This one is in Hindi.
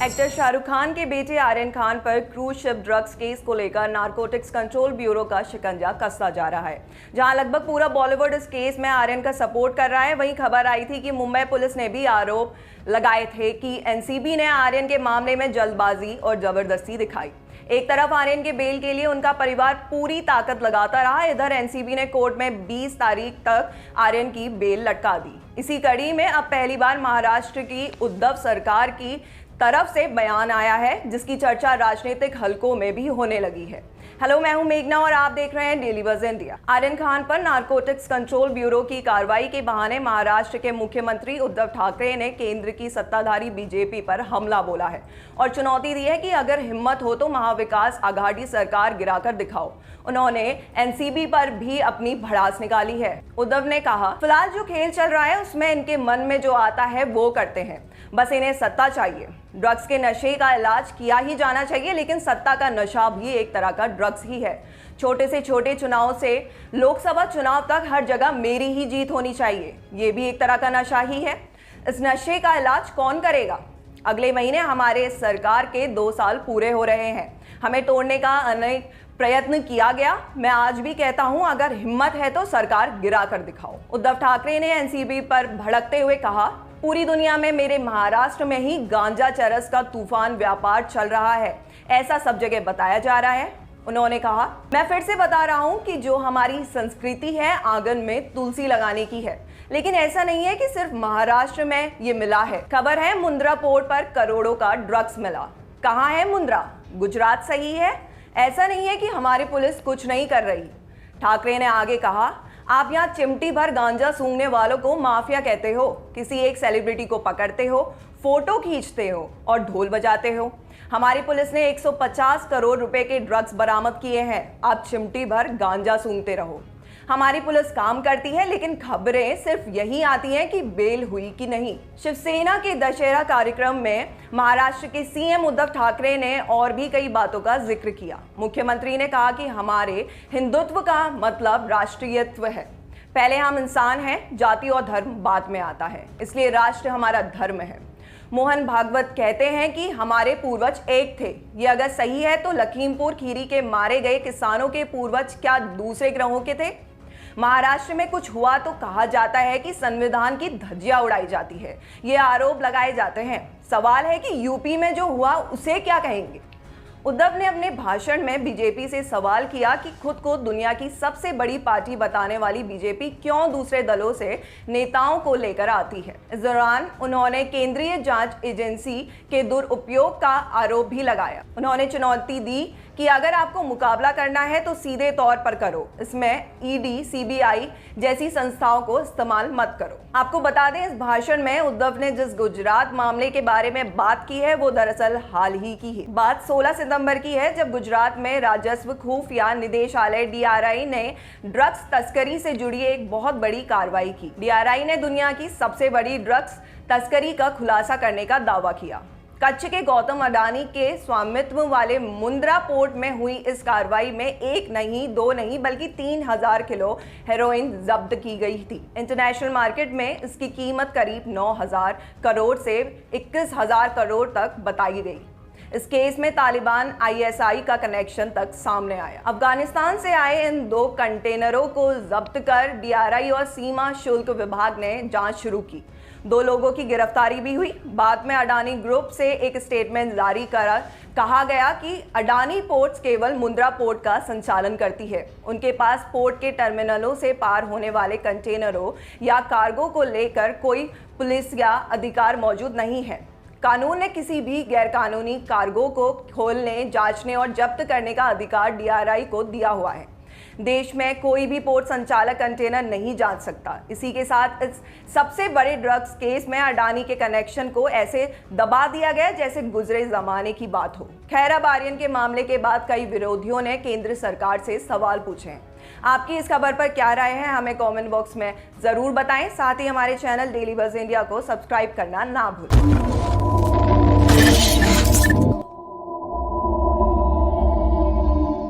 एक्टर शाहरुख खान के बेटे आर्यन खान पर क्रूज शिप ड्रग्स केस को लेकर नारकोटिक्स कंट्रोल ब्यूरो का शिकंजा कसता जा रहा है। जहां लगभग पूरा बॉलीवुड इस केस में आर्यन का सपोर्ट कर रहा है, वहीं खबर आई थी कि मुंबई पुलिस ने भी आरोप लगाए थे कि एनसीबी ने आर्यन के मामले में जल्दबाजी और जबरदस्ती दिखाई। एक तरफ आर्यन के बेल के लिए उनका परिवार पूरी ताकत लगाता रहा, इधर एनसीबी ने कोर्ट में 20 तारीख तक आर्यन की बेल लटका दी। इसी कड़ी में अब पहली बार महाराष्ट्र की उद्धव सरकार की तरफ से बयान आया है, जिसकी चर्चा राजनीतिक हलकों में भी होने लगी है। हेलो, मैं हूं मेघना और आप देख रहे हैं daily buzz India. Aryan Khan पर नारकोटिक्स कंट्रोल ब्यूरो की कार्रवाई के बहाने महाराष्ट्र के मुख्यमंत्री उद्धव ठाकरे ने केंद्र की सत्ताधारी बीजेपी पर हमला बोला है और चुनौती दी है कि अगर हिम्मत हो तो महाविकास आघाड़ी सरकार गिराकर दिखाओ। उन्होंने एनसीबी पर भी अपनी भड़ास निकाली है। उद्धव ने कहा, फिलहाल जो खेल चल रहा है उसमें इनके मन में जो आता है वो करते हैं, बस इन्हें सत्ता चाहिए। ड्रग्स के नशे का इलाज किया ही जाना चाहिए, लेकिन सत्ता का नशा भी एक तरह का ड्रग्स ही है। छोटे से छोटे चुनाव से लोकसभा चुनाव तक हर जगह मेरी ही जीत होनी चाहिए, ये भी एक तरह का नशा ही है। इस नशे का इलाज कौन करेगा? अगले महीने हमारे सरकार के 2 साल पूरे हो रहे हैं। हमें तोड़ने का अनेक प्रयत्न किया गया। मैं आज भी कहता हूं, अगर हिम्मत है तो सरकार गिरा कर दिखाओ। उद्धव ठाकरे ने एनसीबी पर भड़कते हुए कहा, पूरी दुनिया में मेरे महाराष्ट्र में ही गांजा चरस का तूफान व्यापार चल रहा है, ऐसा सब जगह बताया जा रहा है। उन्होंने कहा, मैं फिर से बता रहा हूं कि जो हमारी संस्कृति है आंगन में तुलसी लगाने की है, लेकिन ऐसा नहीं है कि सिर्फ महाराष्ट्र में ये मिला है। खबर है मुंद्रा पोर्ट पर करोड़ों का ड्रग्स मिला। कहाँ है मुंद्रा? गुजरात सही है। ऐसा नहीं है कि हमारी पुलिस कुछ नहीं कर रही। ठाकरे ने आगे कहा, आप यहाँ चिमटी भर गांजा सूंघने वालों को माफिया कहते हो, किसी एक सेलिब्रिटी को पकड़ते हो, फोटो खींचते हो और ढोल बजाते हो। हमारी पुलिस ने 150 करोड़ रुपए के ड्रग्स बरामद किए हैं। आप चिमटी भर गांजा सूंघते रहो। हमारी पुलिस काम करती है, लेकिन खबरें सिर्फ यही आती हैं कि बेल हुई कि नहीं। शिवसेना के दशहरा कार्यक्रम में महाराष्ट्र के सीएम उद्धव ठाकरे ने और भी कई बातों का जिक्र किया। मुख्यमंत्री ने कहा कि हमारे हिंदुत्व का मतलब राष्ट्रीयत्व है। पहले हम इंसान हैं, जाति और धर्म बाद में आता है, इसलिए राष्ट्र हमारा धर्म है। मोहन भागवत कहते हैं कि हमारे पूर्वज एक थे। ये अगर सही है तो लखीमपुर खीरी के मारे गए किसानों के पूर्वज क्या दूसरे ग्रहों के थे? महाराष्ट्र में कुछ हुआ तो कहा जाता है कि संविधान की धज्जियां उड़ाई जाती है, ये आरोप लगाए जाते हैं। सवाल है कि यूपी में जो हुआ उसे क्या कहेंगे? उद्धव ने अपने भाषण में बीजेपी से सवाल किया कि खुद को दुनिया की सबसे बड़ी पार्टी बताने वाली बीजेपी क्यों दूसरे दलों से नेताओं को लेकर आती है। इस दौरान उन्होंने केंद्रीय जांच एजेंसी के दुरुपयोग का आरोप भी लगाया। उन्होंने चुनौती दी कि अगर आपको मुकाबला करना है तो सीधे तौर पर करो, इसमें ईडी, सीबीआई जैसी संस्थाओं को इस्तेमाल मत करो। आपको बता दें, इस भाषण में उद्धव ने जिस गुजरात मामले के बारे में बात की है वो दरअसल हाल ही की है। बात 16 सितंबर की है, जब गुजरात में राजस्व खुफिया निदेशालय DRI ने ड्रग्स तस्करी से जुड़ी एक बहुत बड़ी कार्रवाई की। DRI ने दुनिया की सबसे बड़ी ड्रग्स तस्करी का खुलासा करने का दावा किया। कच्छ के गौतम अडानी के स्वामित्व वाले मुंद्रा पोर्ट में हुई इस कार्रवाई में 1 नहीं 2 नहीं बल्कि 3000 किलो हेरोइन जब्त की गई थी। इंटरनेशनल मार्केट में इसकी कीमत करीब 9000 करोड़ से 21000 करोड़ तक बताई गई। इस केस में तालिबान ISI का कनेक्शन तक सामने आया। अफगानिस्तान से आए इन 2 कंटेनरों को जब्त कर DRI और सीमा शुल्क विभाग ने जांच शुरू की। 2 लोगों की गिरफ्तारी भी हुई। बाद में अडानी ग्रुप से एक स्टेटमेंट जारी कर कहा गया कि अडानी पोर्ट्स केवल मुंद्रा पोर्ट का संचालन करती है। उनके पास पोर्ट के टर्मिनलों से पार होने वाले कंटेनरों या कार्गो को लेकर कोई पुलिस या अधिकार मौजूद नहीं है। कानून ने किसी भी गैरकानूनी कार्गो को खोलने, जांचने और जब्त करने का अधिकार DRI को दिया हुआ है। देश में कोई भी पोर्ट संचालक कंटेनर नहीं जांच सकता। इसी के साथ इस सबसे बड़े ड्रग्स केस में अडानी के कनेक्शन को ऐसे दबा दिया गया जैसे गुजरे जमाने की बात हो। खैर, अब आर्यन के मामले के बाद कई विरोधियों ने केंद्र सरकार से सवाल पूछे हैं। आपकी इस खबर पर क्या राय है, हमें कमेंट बॉक्स में जरूर बताएं। साथ ही हमारे चैनल डेली बज़ इंडिया को सब्सक्राइब करना ना भूलें।